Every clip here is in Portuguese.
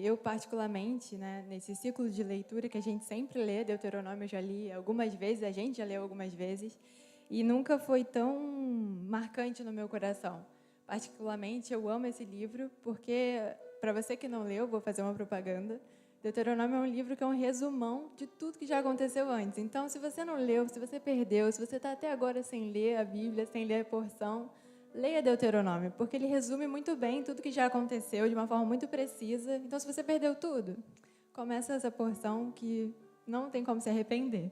Eu, particularmente, né, nesse ciclo de leitura que a gente sempre lê, Deuteronômio eu já li algumas vezes, a gente já leu algumas vezes, e nunca foi tão marcante no meu coração. Particularmente, eu amo esse livro, porque, para você que não leu, vou fazer uma propaganda, Deuteronômio é um livro que é um resumão de tudo que já aconteceu antes. Então, se você não leu, se você perdeu, se você está até agora sem ler a Bíblia, sem ler a porção, leia Deuteronômio, porque ele resume muito bem tudo que já aconteceu de uma forma muito precisa. Então, se você perdeu tudo, começa essa porção que não tem como se arrepender.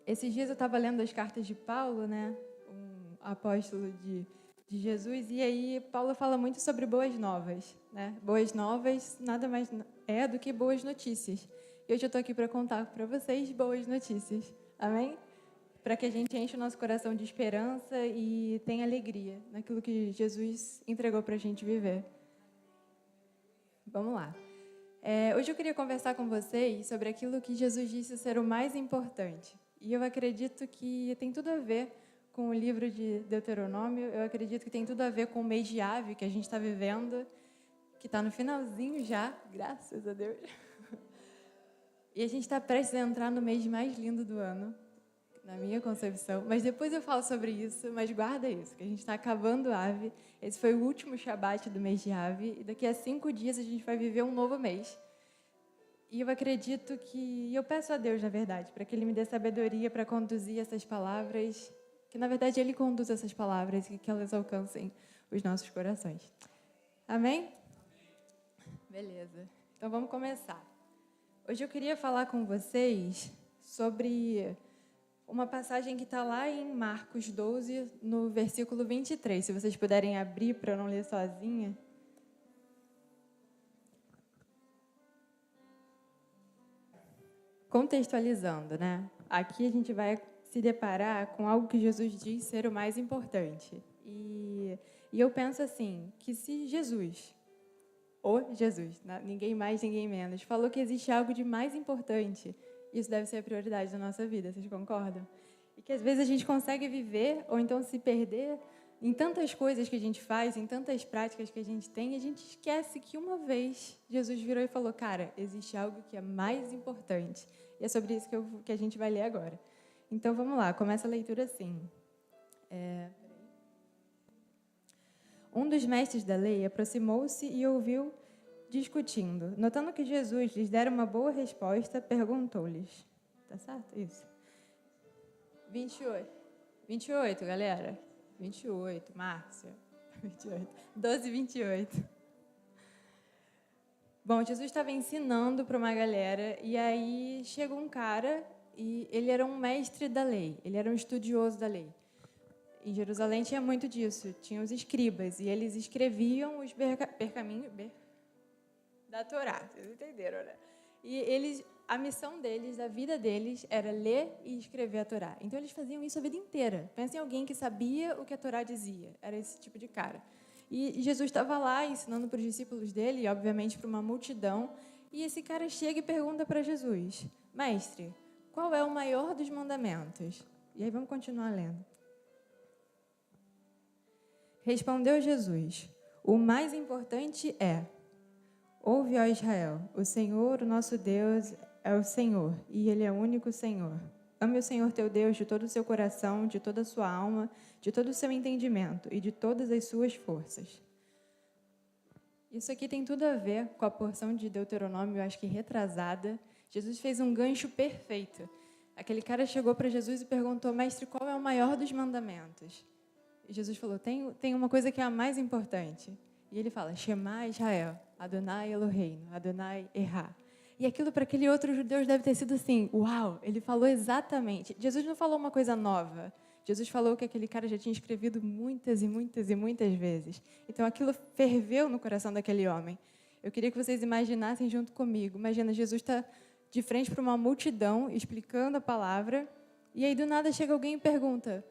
Esses dias eu estava lendo as cartas de Paulo, né, um apóstolo de Jesus, e aí Paulo fala muito sobre boas novas. Né? Boas novas nada mais é do que boas notícias. E hoje eu estou aqui para contar para vocês boas notícias. Amém? Para que a gente enche o nosso coração de esperança e tenha alegria naquilo que Jesus entregou para a gente viver. Vamos lá. Hoje eu queria conversar com vocês sobre aquilo que Jesus disse ser o mais importante. E eu acredito que tem tudo a ver com o livro de Deuteronômio, eu acredito que tem tudo a ver com o mês de Ave que a gente está vivendo, que está no finalzinho já, graças a Deus. E a gente está prestes a entrar no mês mais lindo do ano, na minha concepção, mas depois eu falo sobre isso, mas guarda isso, que a gente está acabando Ave, esse foi o último Shabat do mês de Ave, e daqui a 5 dias a gente vai viver um novo mês. E eu acredito que, eu peço a Deus, na verdade, para que Ele me dê sabedoria para conduzir essas palavras, que na verdade Ele conduz essas palavras e que elas alcancem os nossos corações. Amém? Beleza, então vamos começar. Hoje eu queria falar com vocês sobre uma passagem que está lá em Marcos 12, no versículo 23. Se vocês puderem abrir para eu não ler sozinha. Contextualizando, né? Aqui a gente vai se deparar com algo que Jesus diz ser o mais importante. E eu penso assim, que se Jesus, ou Jesus, né? Ninguém mais, ninguém menos, falou que existe algo de mais importante, isso deve ser a prioridade da nossa vida, vocês concordam? E que às vezes a gente consegue viver ou então se perder em tantas coisas que a gente faz, em tantas práticas que a gente tem, e a gente esquece que uma vez Jesus virou e falou, cara, existe algo que é mais importante. E é sobre isso que a gente vai ler agora. Então vamos lá, começa a leitura assim. Um dos mestres da lei aproximou-se e ouviu discutindo. Notando que Jesus lhes dera uma boa resposta, perguntou-lhes. Tá certo? Isso. 28. 28, galera. 28, Márcia. 28. 12, 28. Bom, Jesus estava ensinando para uma galera e aí chegou um cara e ele era um mestre da lei, ele era um estudioso da lei. Em Jerusalém tinha muito disso, tinha os escribas e eles escreviam os pergaminhos da Torá, vocês entenderam, né? E a missão deles, a vida deles, era ler e escrever a Torá. Então, eles faziam isso a vida inteira. Pensa em alguém que sabia o que a Torá dizia. Era esse tipo de cara. E Jesus estava lá ensinando para os discípulos dele, e obviamente para uma multidão. E esse cara chega e pergunta para Jesus, mestre, qual é o maior dos mandamentos? E aí vamos continuar lendo. Respondeu Jesus, o mais importante é: ouve, ó Israel, o Senhor, o nosso Deus, é o Senhor, e Ele é o único Senhor. Ame o Senhor teu Deus de todo o seu coração, de toda a sua alma, de todo o seu entendimento e de todas as suas forças. Isso aqui tem tudo a ver com a porção de Deuteronômio, eu acho que retrasada. Jesus fez um gancho perfeito. Aquele cara chegou para Jesus e perguntou, mestre, qual é o maior dos mandamentos? E Jesus falou, tem uma coisa que é a mais importante. E ele fala, Shema Israel, Adonai Eloheinu, Adonai Erra. E aquilo para aquele outro judeu deve ter sido assim, uau, ele falou exatamente. Jesus não falou uma coisa nova. Jesus falou que aquele cara já tinha escrevido muitas e muitas e muitas vezes. Então aquilo ferveu no coração daquele homem. Eu queria que vocês imaginassem junto comigo. Imagina, Jesus está de frente para uma multidão, explicando a palavra, e aí do nada chega alguém e pergunta,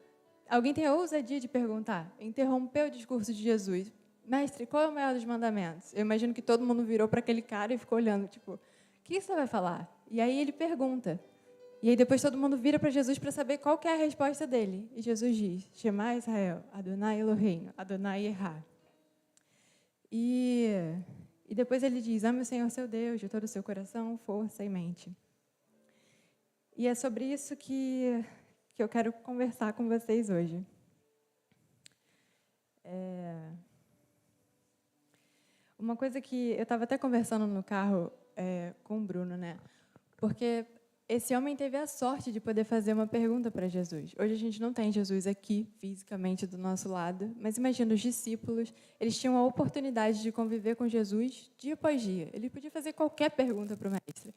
alguém tem a ousadia de perguntar, interrompeu o discurso de Jesus, mestre, qual é o maior dos mandamentos? Eu imagino que todo mundo virou para aquele cara e ficou olhando, tipo, o que você vai falar? E aí ele pergunta. E aí depois todo mundo vira para Jesus para saber qual que é a resposta dele. E Jesus diz, Shema Israel, Adonai Eloheinu, Adonai Erra. E depois ele diz: ame o Senhor seu Deus de todo o seu coração, força e mente. E é sobre isso que eu quero conversar com vocês hoje. Uma coisa que eu estava até conversando no carro com o Bruno, né? Porque esse homem teve a sorte de poder fazer uma pergunta para Jesus. Hoje a gente não tem Jesus aqui, fisicamente, do nosso lado, mas imagina, os discípulos, eles tinham a oportunidade de conviver com Jesus dia após dia. Ele podia fazer qualquer pergunta para o mestre.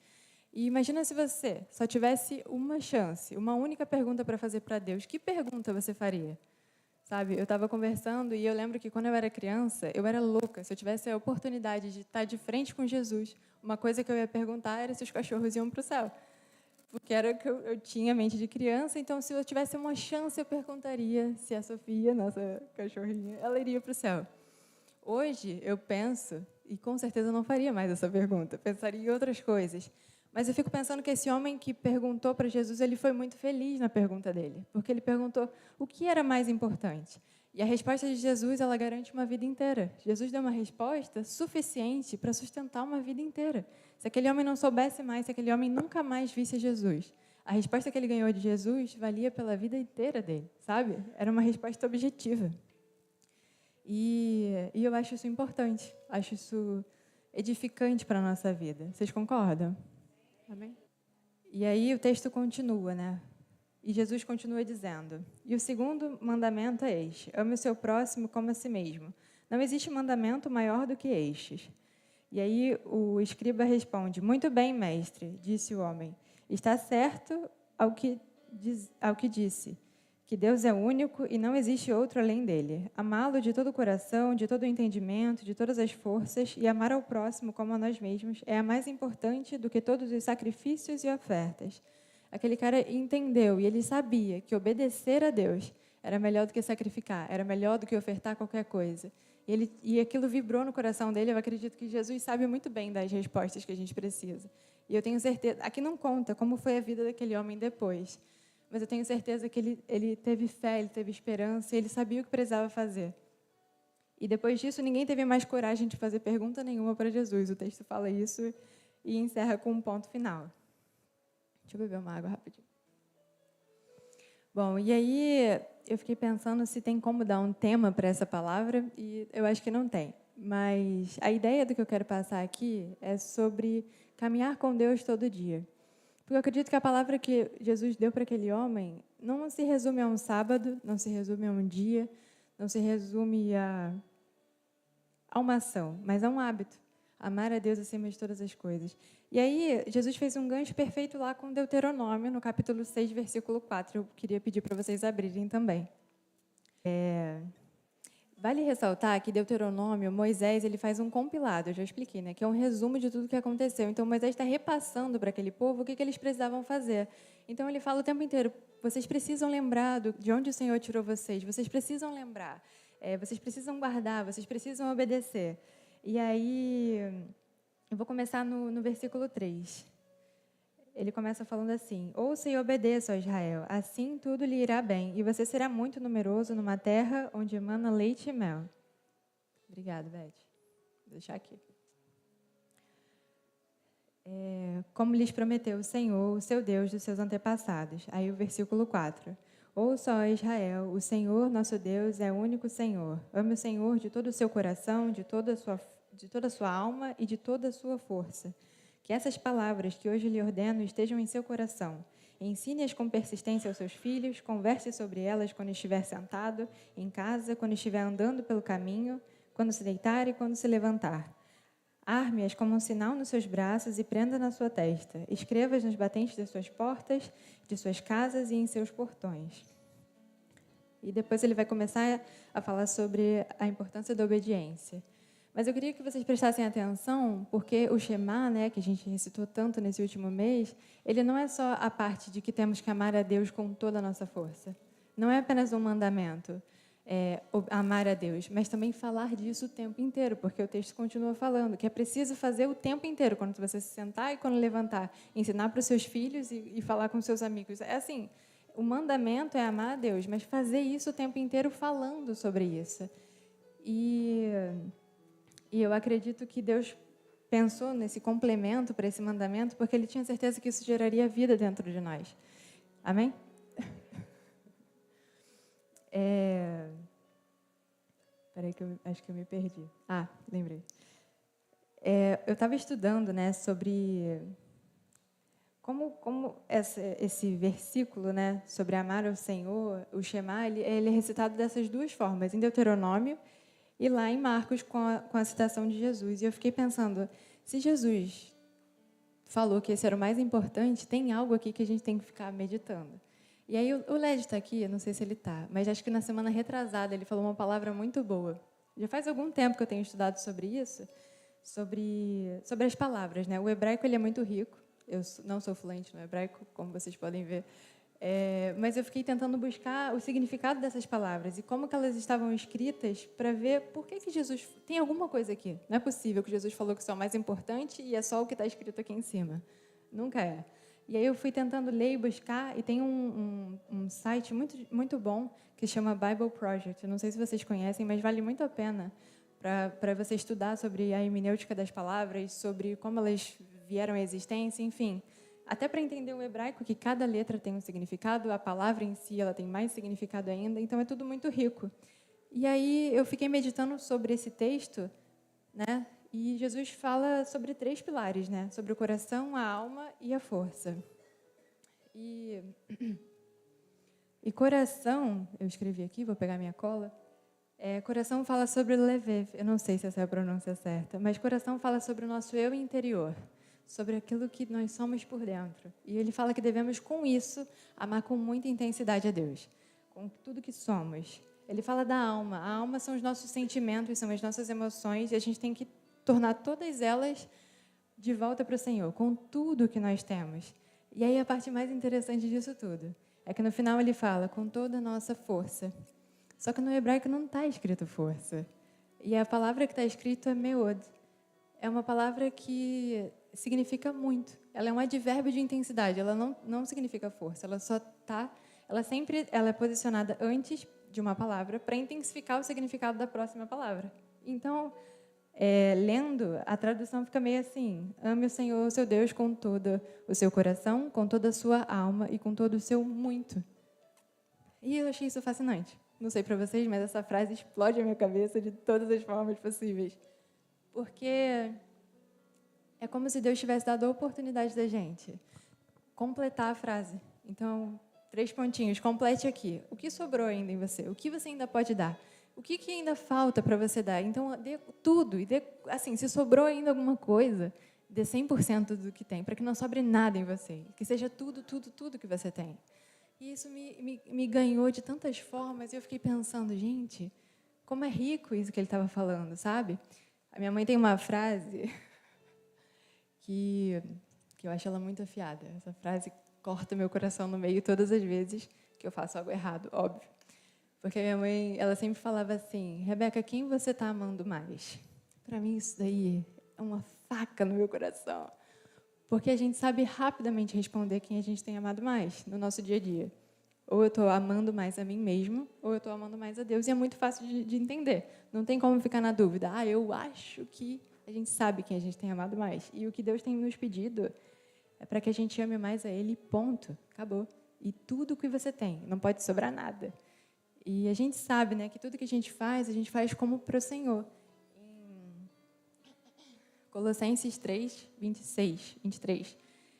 E imagina se você só tivesse uma chance, uma única pergunta para fazer para Deus. Que pergunta você faria? Sabe, eu estava conversando e eu lembro que quando eu era criança, eu era louca. Se eu tivesse a oportunidade de estar de frente com Jesus, uma coisa que eu ia perguntar era se os cachorros iam para o céu. Porque era o que eu tinha mente de criança, então se eu tivesse uma chance, eu perguntaria se a Sofia, nossa cachorrinha, ela iria para o céu. Hoje, eu penso, e com certeza não faria mais essa pergunta, pensaria em outras coisas. Mas eu fico pensando que esse homem que perguntou para Jesus, ele foi muito feliz na pergunta dele, porque ele perguntou o que era mais importante. E a resposta de Jesus, ela garante uma vida inteira. Jesus deu uma resposta suficiente para sustentar uma vida inteira. Se aquele homem não soubesse mais, se aquele homem nunca mais visse Jesus, a resposta que ele ganhou de Jesus valia pela vida inteira dele, sabe? Era uma resposta objetiva. E eu acho isso importante, acho isso edificante para a nossa vida. Vocês concordam? Amém? E aí o texto continua, né? E Jesus continua dizendo: e o segundo mandamento é este: ame o seu próximo como a si mesmo. Não existe mandamento maior do que estes. E aí o escriba responde: muito bem, mestre, disse o homem. Está certo ao que disse, que Deus é único e não existe outro além dele. Amá-lo de todo o coração, de todo o entendimento, de todas as forças, e amar ao próximo como a nós mesmos é a mais importante do que todos os sacrifícios e ofertas. Aquele cara entendeu e ele sabia que obedecer a Deus era melhor do que sacrificar, era melhor do que ofertar qualquer coisa. E aquilo vibrou no coração dele. Eu acredito que Jesus sabe muito bem das respostas que a gente precisa. E eu tenho certeza, aqui não conta como foi a vida daquele homem depois, mas eu tenho certeza que ele teve fé, ele teve esperança, e ele sabia o que precisava fazer. E depois disso, ninguém teve mais coragem de fazer pergunta nenhuma para Jesus. O texto fala isso e encerra com um ponto final. Deixa eu beber uma água rapidinho. Bom, e aí eu fiquei pensando se tem como dar um tema para essa palavra, e eu acho que não tem. Mas a ideia do que eu quero passar aqui é sobre caminhar com Deus todo dia. Porque eu acredito que a palavra que Jesus deu para aquele homem não se resume a um sábado, não se resume a um dia, não se resume a uma ação, mas a um hábito. Amar a Deus acima de todas as coisas. E aí, Jesus fez um gancho perfeito lá com Deuteronômio, no capítulo 6, versículo 4. Eu queria pedir para vocês abrirem também. Vale ressaltar que Deuteronômio, Moisés, ele faz um compilado, eu já expliquei, né, que é um resumo de tudo o que aconteceu. Então, Moisés está repassando para aquele povo o que eles precisavam fazer. Então, ele fala o tempo inteiro: vocês precisam lembrar de onde o Senhor tirou vocês precisam lembrar, vocês precisam guardar, vocês precisam obedecer. E aí, eu vou começar no versículo 3. Ele começa falando assim: ouça e obedeça, ó Israel, assim tudo lhe irá bem, e você será muito numeroso numa terra onde emana leite e mel. Obrigada, Beth. Vou deixar aqui. Como lhes prometeu o Senhor, o seu Deus, dos seus antepassados. Aí o versículo 4. Ouça, ó Israel, o Senhor, nosso Deus, é o único Senhor. Ame o Senhor de todo o seu coração, de toda a sua alma e de toda a sua força. Que essas palavras que hoje lhe ordeno estejam em seu coração. Ensine-as com persistência aos seus filhos, converse sobre elas quando estiver sentado, em casa, quando estiver andando pelo caminho, quando se deitar e quando se levantar. Arme-as como um sinal nos seus braços e prenda na sua testa. Escreva-as nos batentes das suas portas, de suas casas e em seus portões. E depois ele vai começar a falar sobre a importância da obediência. Mas eu queria que vocês prestassem atenção, porque o Shema, né, que a gente recitou tanto nesse último mês, ele não é só a parte de que temos que amar a Deus com toda a nossa força. Não é apenas um mandamento, amar a Deus, mas também falar disso o tempo inteiro, porque o texto continua falando que é preciso fazer o tempo inteiro, quando você se sentar e quando levantar, ensinar para os seus filhos e falar com os seus amigos. É assim, o mandamento é amar a Deus, mas fazer isso o tempo inteiro falando sobre isso. E E eu acredito que Deus pensou nesse complemento para esse mandamento porque Ele tinha certeza que isso geraria vida dentro de nós. Amém? Peraí que eu acho que eu me perdi. Ah, lembrei. Eu estava estudando, né, sobre como esse versículo, né, sobre amar ao Senhor, o Shema, ele é recitado dessas duas formas, em Deuteronômio e lá em Marcos com a citação de Jesus. E eu fiquei pensando, se Jesus falou que esse era o mais importante, tem algo aqui que a gente tem que ficar meditando. E aí o Led está aqui, eu não sei se ele está, mas acho que na semana retrasada ele falou uma palavra muito boa. Já faz algum tempo que eu tenho estudado sobre isso, sobre as palavras, né? O hebraico ele é muito rico. Eu não sou fluente no hebraico, como vocês podem ver, mas eu fiquei tentando buscar o significado dessas palavras e como que elas estavam escritas para ver por que Jesus... Tem alguma coisa aqui. Não é possível que Jesus falou que isso é o mais importante e é só o que está escrito aqui em cima. Nunca é. E aí eu fui tentando ler e buscar, e tem um site muito, muito bom que chama Bible Project. Eu não sei se vocês conhecem, mas vale muito a pena para você estudar sobre a hermenêutica das palavras, sobre como elas vieram à existência, enfim. Até para entender o hebraico, que cada letra tem um significado, a palavra em si ela tem mais significado ainda, então é tudo muito rico. E aí eu fiquei meditando sobre esse texto, né? E Jesus fala sobre 3 pilares, né? Sobre o coração, a alma e a força. E coração, eu escrevi aqui, vou pegar minha cola. Coração fala sobre o levev, eu não sei se essa é a pronúncia certa, mas coração fala sobre o nosso eu interior, sobre aquilo que nós somos por dentro. E ele fala que devemos, com isso, amar com muita intensidade a Deus, com tudo que somos. Ele fala da alma. A alma são os nossos sentimentos, são as nossas emoções, e a gente tem que tornar todas elas de volta para o Senhor, com tudo que nós temos. E aí a parte mais interessante disso tudo é que no final ele fala com toda a nossa força. Só que no hebraico não está escrito força. E a palavra que está escrito é meod. É uma palavra que significa muito. Ela é um advérbio de intensidade. Ela não significa força. Ela só está... Ela é posicionada antes de uma palavra para intensificar o significado da próxima palavra. Então, lendo, a tradução fica meio assim: ame o Senhor, seu Deus, com todo o seu coração, com toda a sua alma e com todo o seu muito. E eu achei isso fascinante. Não sei para vocês, mas essa frase explode a minha cabeça de todas as formas possíveis. Porque é como se Deus tivesse dado a oportunidade da gente completar a frase. Então, 3 pontinhos, complete aqui. O que sobrou ainda em você? O que você ainda pode dar? O que ainda falta para você dar? Então, dê tudo. E assim, se sobrou ainda alguma coisa, dê 100% do que tem, para que não sobre nada em você. Que seja tudo, tudo, tudo que você tem. E isso me ganhou de tantas formas. E eu fiquei pensando, gente, como é rico isso que ele estava falando, sabe? A minha mãe tem uma frase que eu acho ela muito afiada. Essa frase corta meu coração no meio todas as vezes que eu faço algo errado, óbvio. Porque a minha mãe, ela sempre falava assim: Rebeca, quem você está amando mais? Para mim, isso daí é uma faca no meu coração. Porque a gente sabe rapidamente responder quem a gente tem amado mais no nosso dia a dia. Ou eu estou amando mais a mim mesmo, ou eu estou amando mais a Deus. E é muito fácil de entender. Não tem como ficar na dúvida. Eu acho que a gente sabe quem a gente tem amado mais. E o que Deus tem nos pedido é para que a gente ame mais a Ele, ponto. Acabou. E tudo o que você tem, não pode sobrar nada. E a gente sabe, né, que tudo que a gente faz como para o Senhor. Em Colossenses 3, 23,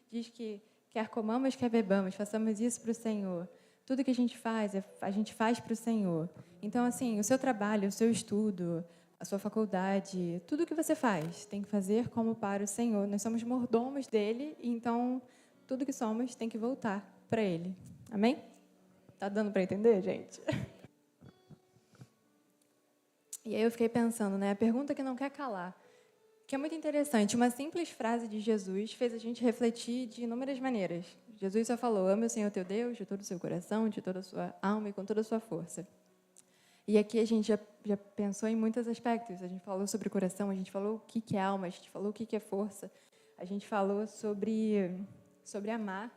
diz que quer comamos, quer bebamos, façamos isso para o Senhor. Tudo que a gente faz para o Senhor. Então, assim, o seu trabalho, o seu estudo, a sua faculdade, tudo que você faz, tem que fazer como para o Senhor. Nós somos mordomos dele, então tudo que somos tem que voltar para ele. Amém? Tá dando para entender, gente? E aí eu fiquei pensando, né? A pergunta que não quer calar, que é muito interessante. Uma simples frase de Jesus fez a gente refletir de inúmeras maneiras. Jesus só falou: ame o Senhor teu Deus de todo o seu coração, de toda a sua alma e com toda a sua força. E aqui a gente já pensou em muitos aspectos. A gente falou sobre o coração, a gente falou o que é alma, a gente falou o que é força, a gente falou sobre amar.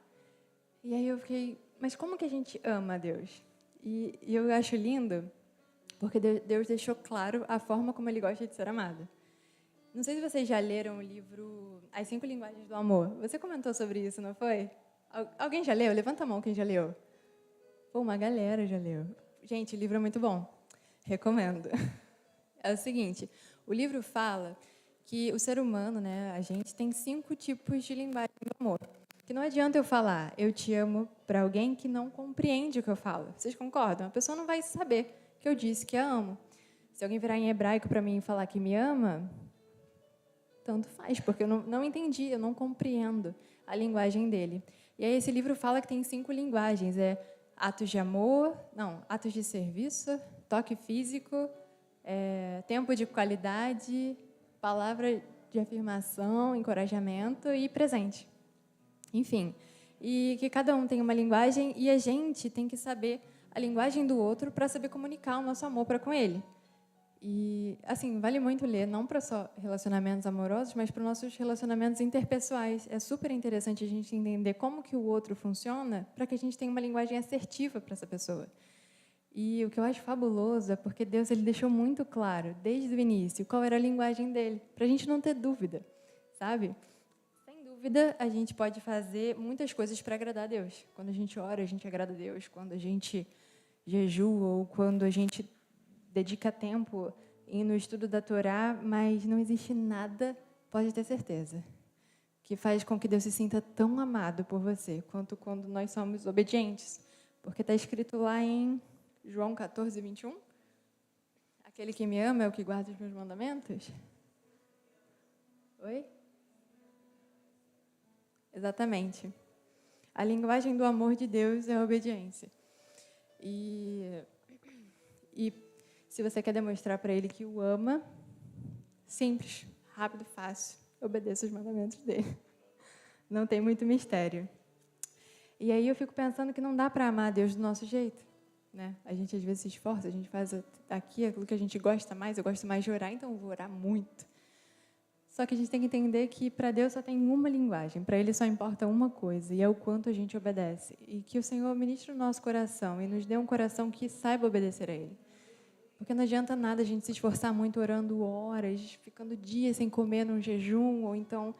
E aí eu fiquei, mas como que a gente ama a Deus? E eu acho lindo, porque Deus deixou claro a forma como Ele gosta de ser amado. Não sei se vocês já leram o livro As 5 Linguagens do Amor. Você comentou sobre isso, não foi? Alguém já leu? Levanta a mão quem já leu. Pô, uma galera já leu. Gente, o livro é muito bom. Recomendo. É o seguinte, o livro fala que o ser humano, né, a gente tem 5 tipos de linguagem do amor. Que não adianta eu falar eu te amo para alguém que não compreende o que eu falo. Vocês concordam? A pessoa não vai saber que eu disse que a amo. Se alguém virar em hebraico para mim e falar que me ama, tanto faz, porque eu não entendi, eu não compreendo a linguagem dele. E aí esse livro fala que tem 5 linguagens. Atos de amor, atos de serviço, toque físico, tempo de qualidade, palavra de afirmação, encorajamento e presente. Enfim, e que cada um tem uma linguagem e a gente tem que saber a linguagem do outro para saber comunicar o nosso amor para com ele. E, assim, vale muito ler, não para só relacionamentos amorosos, mas para os nossos relacionamentos interpessoais. É super interessante a gente entender como que o outro funciona para que a gente tenha uma linguagem assertiva para essa pessoa. E o que eu acho fabuloso é porque Deus ele deixou muito claro, desde o início, qual era a linguagem dele, para a gente não ter dúvida, sabe? Sem dúvida, a gente pode fazer muitas coisas para agradar a Deus. Quando a gente ora, a gente agrada a Deus. Quando a gente jejua ou quando a gente dedica tempo no estudo da Torá, mas não existe nada, pode ter certeza, que faz com que Deus se sinta tão amado por você, quanto quando nós somos obedientes. Porque está escrito lá em João 14, 21, aquele que me ama é o que guarda os meus mandamentos. Oi? Exatamente. A linguagem do amor de Deus é a obediência. E se você quer demonstrar para ele que o ama, simples, rápido, fácil, obedeça os mandamentos dele. Não tem muito mistério. E aí eu fico pensando que não dá para amar a Deus do nosso jeito, né? A gente às vezes se esforça, a gente faz aqui aquilo que a gente gosta mais, eu gosto mais de orar, então eu vou orar muito. Só que a gente tem que entender que para Deus só tem uma linguagem, para Ele só importa uma coisa, e é o quanto a gente obedece. E que o Senhor ministre o nosso coração e nos dê um coração que saiba obedecer a Ele. Porque não adianta nada a gente se esforçar muito orando horas, ficando dias sem comer num jejum, ou então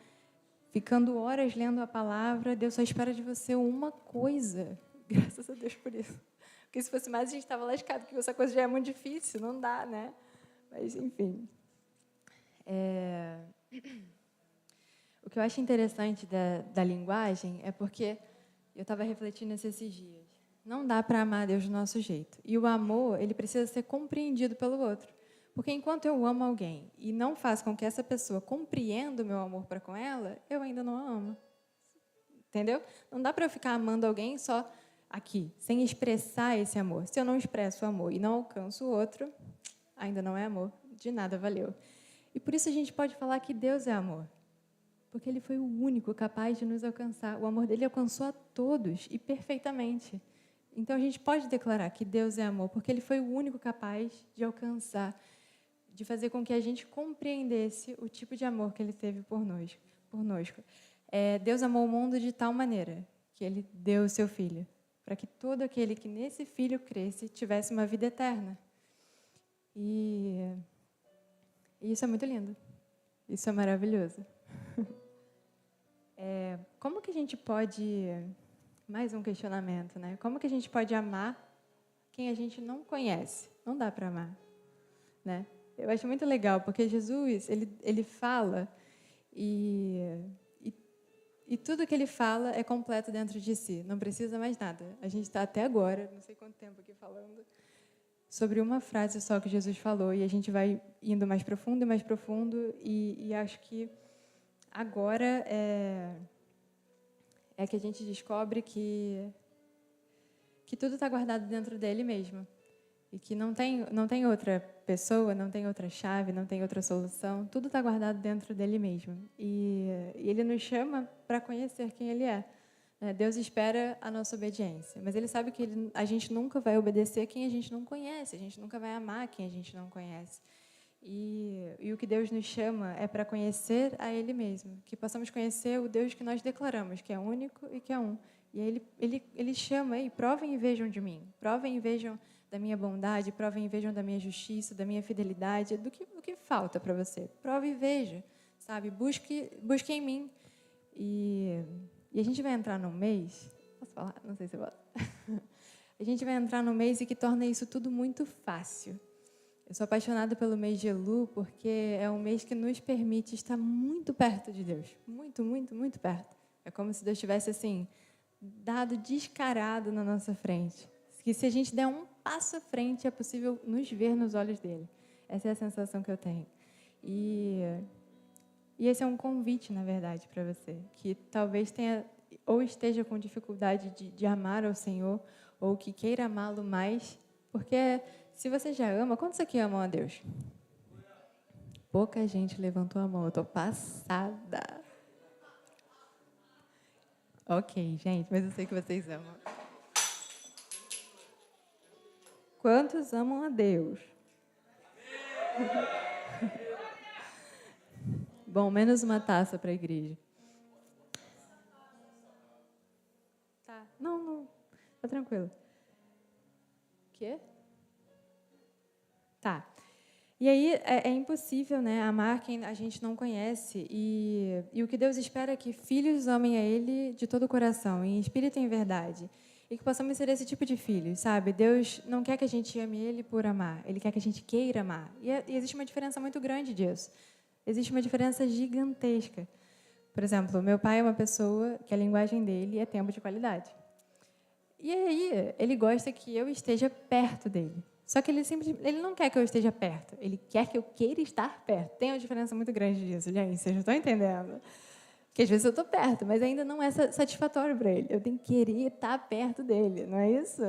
ficando horas lendo a palavra. Deus só espera de você uma coisa. Graças a Deus por isso. Porque se fosse mais, a gente estava lascado, porque essa coisa já é muito difícil, não dá, né? Mas, enfim. O que eu acho interessante da linguagem é porque eu estava refletindo esses dias. Não dá para amar a Deus do nosso jeito. E o amor, ele precisa ser compreendido pelo outro. Porque enquanto eu amo alguém e não faço com que essa pessoa compreenda o meu amor para com ela, eu ainda não a amo. Entendeu? Não dá para eu ficar amando alguém só aqui, sem expressar esse amor. Se eu não expresso o amor e não alcanço o outro, ainda não é amor. De nada valeu. E por isso a gente pode falar que Deus é amor. Porque Ele foi o único capaz de nos alcançar. O amor dele alcançou a todos e perfeitamente. Então, a gente pode declarar que Deus é amor, porque Ele foi o único capaz de alcançar, de fazer com que a gente compreendesse o tipo de amor que Ele teve por nós. Deus amou o mundo de tal maneira que Ele deu o seu Filho, para que todo aquele que nesse Filho cresce tivesse uma vida eterna. E isso é muito lindo. Isso é maravilhoso. Como que a gente pode... Mais um questionamento, né? Como que a gente pode amar quem a gente não conhece? Não dá para amar, né? Eu acho muito legal, porque Jesus, ele fala e tudo que ele fala é completo dentro de si, não precisa mais nada. A gente está até agora, não sei quanto tempo aqui falando, sobre uma frase só que Jesus falou, e a gente vai indo mais profundo e mais profundo, e acho que agora é que a gente descobre que tudo está guardado dentro dele mesmo. E que não tem outra pessoa, não tem outra chave, não tem outra solução. Tudo está guardado dentro dele mesmo. E ele nos chama para conhecer quem ele é. Deus espera a nossa obediência. Mas ele sabe que a gente nunca vai obedecer quem a gente não conhece. A gente nunca vai amar quem a gente não conhece. E o que Deus nos chama é para conhecer a Ele mesmo, que possamos conhecer o Deus que nós declaramos, que é único e que é um. E aí ele chama, provem e vejam de mim, provem e vejam da minha bondade, provem e vejam da minha justiça, da minha fidelidade, do que falta para você. Prove e veja, sabe? Busque em mim. E a gente vai entrar num mês... Posso falar? Não sei se eu posso. A gente vai entrar num mês e que torna isso tudo muito fácil. Eu sou apaixonada pelo mês de Elul, porque é um mês que nos permite estar muito perto de Deus. Muito, muito, muito perto. É como se Deus tivesse, assim, dado descarado na nossa frente. Que se a gente der um passo à frente, é possível nos ver nos olhos dele. Essa é a sensação que eu tenho. E esse é um convite, na verdade, para você, que talvez tenha ou esteja com dificuldade de amar ao Senhor, ou que queira amá-lo mais, porque se você já ama, quantos aqui amam a Deus? Pouca gente levantou a mão, eu estou passada. Ok, gente, mas eu sei que vocês amam. Quantos amam a Deus? Bom, menos uma taça para a igreja. Tá, não, tá tranquilo. Quê? Tá. E aí é impossível, né, amar quem a gente não conhece. E o que Deus espera é que filhos amem a Ele de todo o coração, em espírito e em verdade. E que possamos ser esse tipo de filhos, sabe? Deus não quer que a gente ame Ele por amar. Ele quer que a gente queira amar. E existe uma diferença muito grande disso. Existe uma diferença gigantesca. Por exemplo, meu pai é uma pessoa que a linguagem dele é tempo de qualidade. E aí, ele gosta que eu esteja perto dele. Só que ele não quer que eu esteja perto. Ele quer que eu queira estar perto. Tem uma diferença muito grande disso, gente. Vocês não estão entendendo. Porque às vezes eu estou perto, mas ainda não é satisfatório para ele. Eu tenho que querer estar perto dele, não é isso?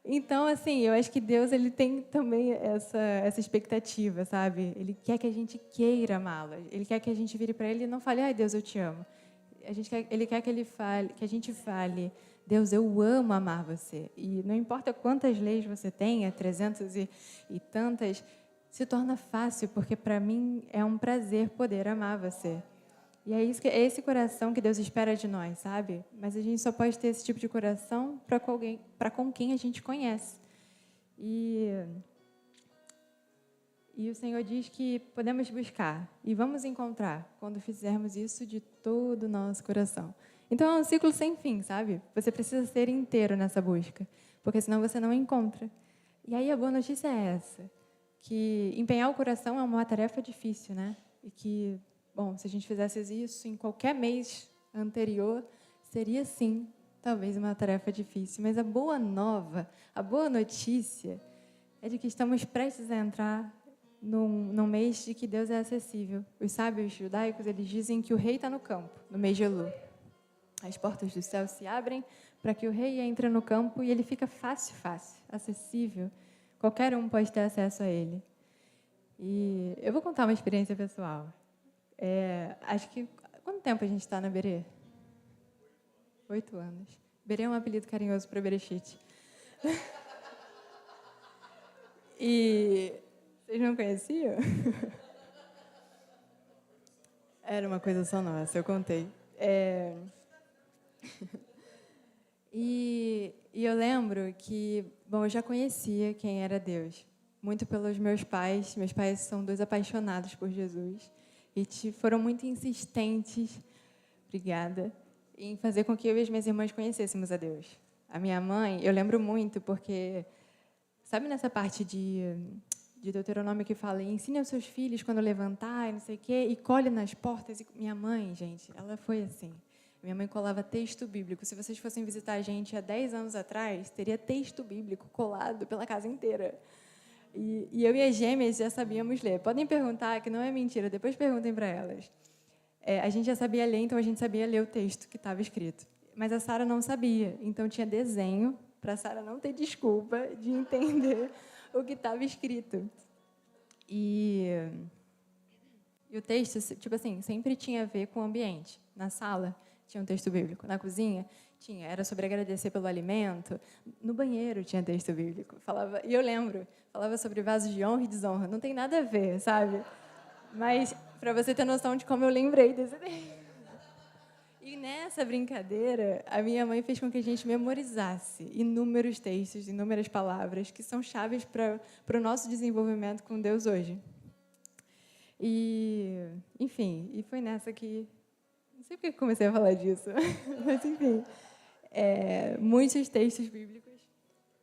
Então, assim, eu acho que Deus ele tem também essa expectativa, sabe? Ele quer que a gente queira amá-lo. Ele quer que a gente vire para ele e não fale, ai, Deus, eu te amo. Ele quer que a gente fale, Deus, eu amo amar você. E não importa quantas leis você tenha, 300 e tantas, se torna fácil, porque para mim é um prazer poder amar você. E é esse coração que Deus espera de nós, sabe? Mas a gente só pode ter esse tipo de coração para com quem a gente conhece. E o Senhor diz que podemos buscar e vamos encontrar quando fizermos isso de todo o nosso coração. Então é um ciclo sem fim, sabe? Você precisa ser inteiro nessa busca, porque senão você não encontra. E aí a boa notícia é essa, que empenhar o coração é uma tarefa difícil, né? E que, bom, se a gente fizesse isso em qualquer mês anterior, seria sim, talvez uma tarefa difícil. Mas a boa nova, a boa notícia é de que estamos prestes a entrar num mês de que Deus é acessível. Os sábios judaicos, eles dizem que o rei está no campo, no mês de Elul. As portas do céu se abrem para que o rei entre no campo e ele fica fácil, acessível. Qualquer um pode ter acesso a ele. E eu vou contar uma experiência pessoal. Acho que... Quanto tempo a gente está na Berê? 8 anos. Berê é um apelido carinhoso para Berechite. E... Vocês não conheciam? Era uma coisa só nossa, eu contei. E eu lembro que, bom, eu já conhecia quem era Deus, muito pelos meus pais. Meus pais são 2 apaixonados por Jesus e foram muito insistentes, obrigada, em fazer com que eu e as minhas irmãs conhecêssemos a Deus. A minha mãe, eu lembro muito porque, sabe nessa parte de Deuteronômio que fala, ensine aos seus filhos quando levantar, não sei o quê, e colhe nas portas. E minha mãe, gente, ela foi assim. Minha mãe colava texto bíblico. Se vocês fossem visitar a gente há 10 anos atrás, teria texto bíblico colado pela casa inteira. E eu e as gêmeas já sabíamos ler. Podem perguntar, que não é mentira, depois perguntem para elas. A gente já sabia ler, então a gente sabia ler o texto que estava escrito. Mas a Sara não sabia, então tinha desenho para a Sara não ter desculpa de entender o que estava escrito. E o texto, tipo assim, sempre tinha a ver com o ambiente. Na sala tinha um texto bíblico, na cozinha tinha, era sobre agradecer pelo alimento, no banheiro tinha texto bíblico. E eu lembro, falava sobre vasos de honra e desonra. Não tem nada a ver, sabe? Mas para você ter noção de como eu lembrei desse texto. E nessa brincadeira, a minha mãe fez com que a gente memorizasse inúmeros textos, inúmeras palavras que são chaves para o nosso desenvolvimento com Deus hoje. E, enfim, e foi nessa que... Não sei porque eu comecei a falar disso, mas, enfim, muitos textos bíblicos.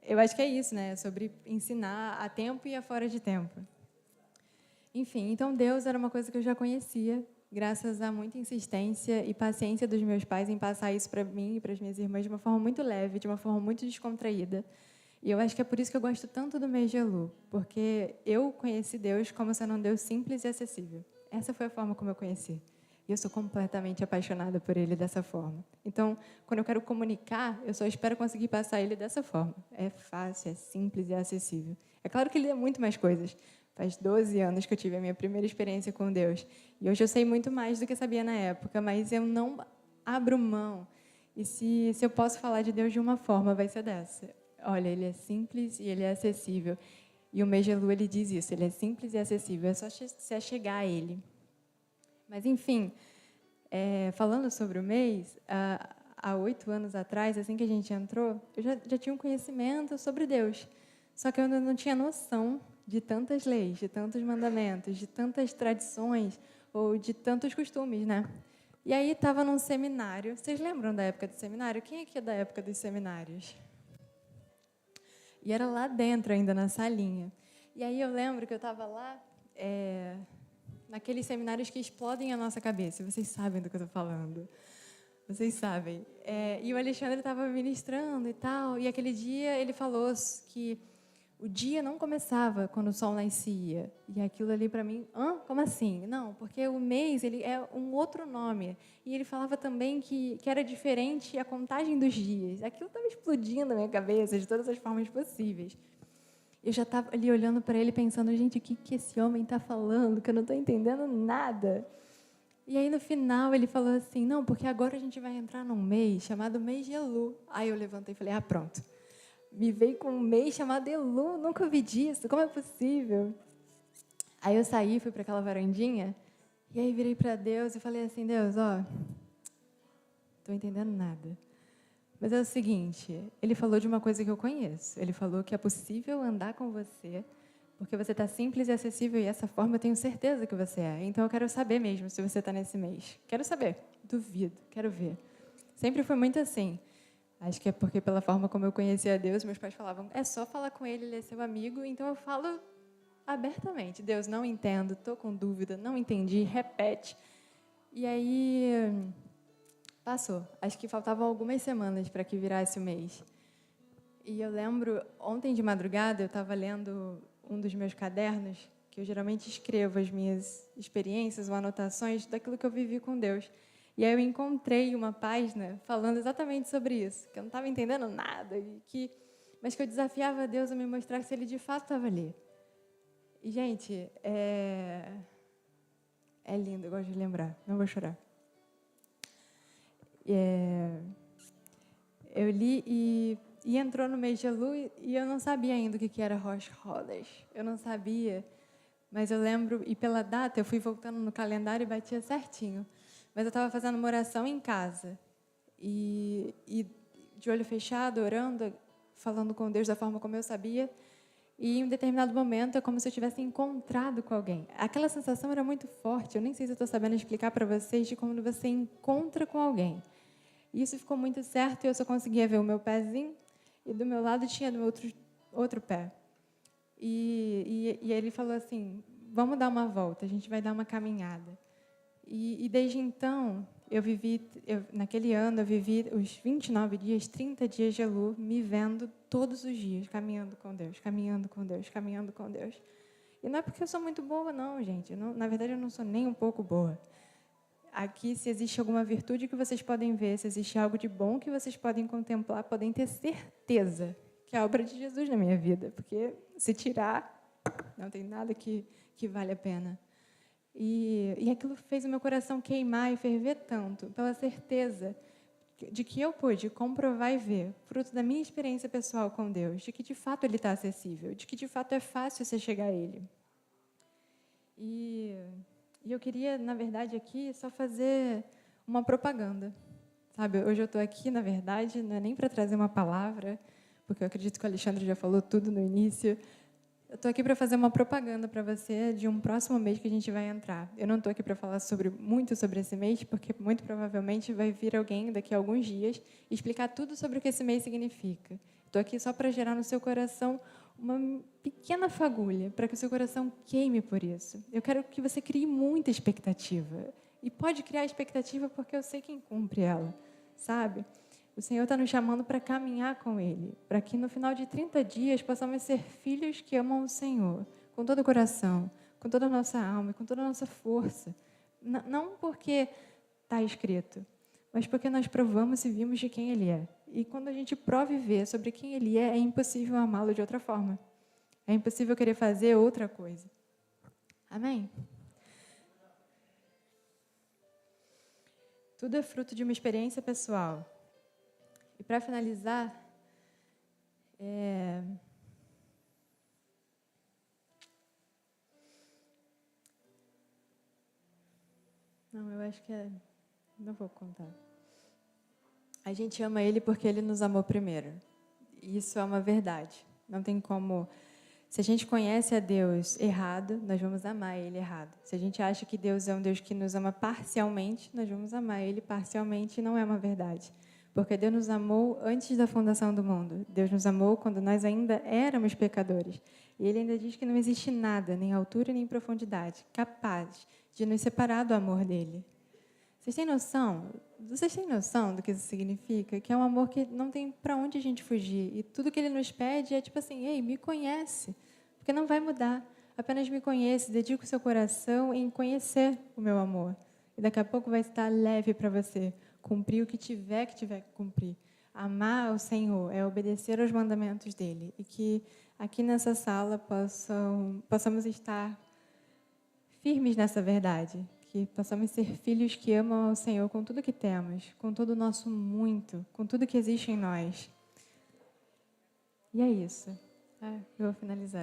Eu acho que é isso, né? Sobre ensinar a tempo e a fora de tempo. Enfim, então Deus era uma coisa que eu já conhecia, graças a muita insistência e paciência dos meus pais em passar isso para mim e para as minhas irmãs de uma forma muito leve, de uma forma muito descontraída. E eu acho que é por isso que eu gosto tanto do mês de Elu, porque eu conheci Deus como sendo um Deus simples e acessível. Essa foi a forma como eu conheci. E eu sou completamente apaixonada por Ele dessa forma. Então, quando eu quero comunicar, eu só espero conseguir passar Ele dessa forma. É fácil, é simples e é acessível. É claro que Ele é muito mais coisas. Faz 12 anos que eu tive a minha primeira experiência com Deus. E hoje eu sei muito mais do que sabia na época, mas eu não abro mão. E se eu posso falar de Deus de uma forma, vai ser dessa. Olha, Ele é simples e Ele é acessível. E o mês de Elu, ele diz isso, Ele é simples e acessível, é só se achegar a Ele. Mas, enfim, falando sobre o mês, há 8 anos atrás, assim que a gente entrou, eu já tinha um conhecimento sobre Deus. Só que eu ainda não tinha noção de tantas leis, de tantos mandamentos, de tantas tradições ou de tantos costumes, né? E aí estava num seminário. Vocês lembram da época do seminário? Quem aqui é da época dos seminários? E era lá dentro ainda, na salinha. E aí eu lembro que eu estava lá, naqueles seminários que explodem a nossa cabeça. Vocês sabem do que eu estou falando. Vocês sabem. E o Alexandre estava ministrando e tal. E aquele dia ele falou que o dia não começava quando o sol nascia. E aquilo ali para mim, como assim? Não, porque o mês ele é um outro nome. E ele falava também que era diferente a contagem dos dias. Aquilo estava explodindo na minha cabeça de todas as formas possíveis. Eu já estava ali olhando para ele pensando, gente, o que esse homem está falando? Que eu não estou entendendo nada. E aí, no final, ele falou assim, não, porque agora a gente vai entrar num mês chamado mês de Elu. Aí eu levantei e falei, pronto. Me veio com um mês chamado Elu, nunca ouvi disso, como é possível? Aí eu saí, fui para aquela varandinha, e aí virei para Deus e falei assim, Deus, estou entendendo nada. Mas é o seguinte, ele falou de uma coisa que eu conheço. Ele falou que é possível andar com você, porque você está simples e acessível, e essa forma eu tenho certeza que você é. Então eu quero saber mesmo se você está nesse mês. Quero saber, duvido, quero ver. Sempre foi muito assim. Acho que é porque pela forma como eu conhecia Deus, meus pais falavam, é só falar com ele é seu amigo, então eu falo abertamente. Deus, não entendo, estou com dúvida, não entendi, repete. E aí, passou. Acho que faltavam algumas semanas para que virasse o mês. E eu lembro, ontem de madrugada, eu estava lendo um dos meus cadernos, que eu geralmente escrevo as minhas experiências ou anotações daquilo que eu vivi com Deus. E aí eu encontrei uma página falando exatamente sobre isso, que eu não estava entendendo nada, mas que eu desafiava a Deus a me mostrar se Ele de fato estava ali. E, gente, é lindo, eu gosto de lembrar, não vou chorar. Eu li e entrou no mês de Elu e eu não sabia ainda o que era Rosh Chodesh. Eu não sabia, mas eu lembro, e pela data eu fui voltando no calendário e batia certinho. Mas eu estava fazendo uma oração em casa e de olho fechado, orando, falando com Deus da forma como eu sabia. E em um determinado momento é como se eu tivesse encontrado com alguém. Aquela sensação era muito forte. Eu nem sei se eu estou sabendo explicar para vocês de como você encontra com alguém. E isso ficou muito certo e eu só conseguia ver o meu pezinho e do meu lado tinha do outro pé. E ele falou assim, vamos dar uma volta, a gente vai dar uma caminhada. E desde então, naquele ano, eu vivi os 29 dias, 30 dias de Elu, me vendo todos os dias, caminhando com Deus, caminhando com Deus, caminhando com Deus. E não é porque eu sou muito boa, não, gente. Na verdade, eu não sou nem um pouco boa. Aqui, se existe alguma virtude que vocês podem ver, se existe algo de bom que vocês podem contemplar, podem ter certeza que é a obra de Jesus na minha vida. Porque se tirar, não tem nada que vale a pena. E aquilo fez o meu coração queimar e ferver tanto, pela certeza de que eu pude comprovar e ver, fruto da minha experiência pessoal com Deus, de que de fato Ele está acessível, de que de fato é fácil você chegar a Ele. E eu queria, na verdade, aqui só fazer uma propaganda. Sabe, hoje eu estou aqui, na verdade, não é nem para trazer uma palavra, porque eu acredito que o Alexandre já falou tudo no início. Eu estou aqui para fazer uma propaganda para você de um próximo mês que a gente vai entrar. Eu não estou aqui para falar muito sobre esse mês, porque muito provavelmente vai vir alguém daqui a alguns dias e explicar tudo sobre o que esse mês significa. Estou aqui só para gerar no seu coração uma pequena fagulha, para que o seu coração queime por isso. Eu quero que você crie muita expectativa. E pode criar expectativa porque eu sei quem cumpre ela, sabe? O Senhor está nos chamando para caminhar com Ele, para que no final de 30 dias possamos ser filhos que amam o Senhor, com todo o coração, com toda a nossa alma, com toda a nossa força. Não porque está escrito, mas porque nós provamos e vimos de quem Ele é. E quando a gente prova e vê sobre quem Ele é impossível amá-lo de outra forma. É impossível querer fazer outra coisa. Amém? Tudo é fruto de uma experiência pessoal. E para finalizar, não, eu acho que não vou contar. A gente ama Ele porque Ele nos amou primeiro. Isso é uma verdade. Não tem como. Se a gente conhece a Deus errado, nós vamos amar Ele errado. Se a gente acha que Deus é um Deus que nos ama parcialmente, nós vamos amar Ele parcialmente, e não é uma verdade. Porque Deus nos amou antes da fundação do mundo. Deus nos amou quando nós ainda éramos pecadores. E Ele ainda diz que não existe nada, nem altura nem profundidade, capaz de nos separar do amor dEle. Vocês têm noção? Vocês têm noção do que isso significa? Que é um amor que não tem para onde a gente fugir. E tudo que Ele nos pede é tipo assim, ei, me conhece. Porque não vai mudar. Apenas me conhece, dedica o seu coração em conhecer o meu amor. E daqui a pouco vai estar leve para você. Cumprir o que tiver que cumprir. Amar o Senhor é obedecer aos mandamentos dEle. E que aqui nessa sala possamos estar firmes nessa verdade. Que possamos ser filhos que amam ao Senhor com tudo que temos, com todo o nosso muito, com tudo que existe em nós. E é isso. Eu vou finalizar aqui.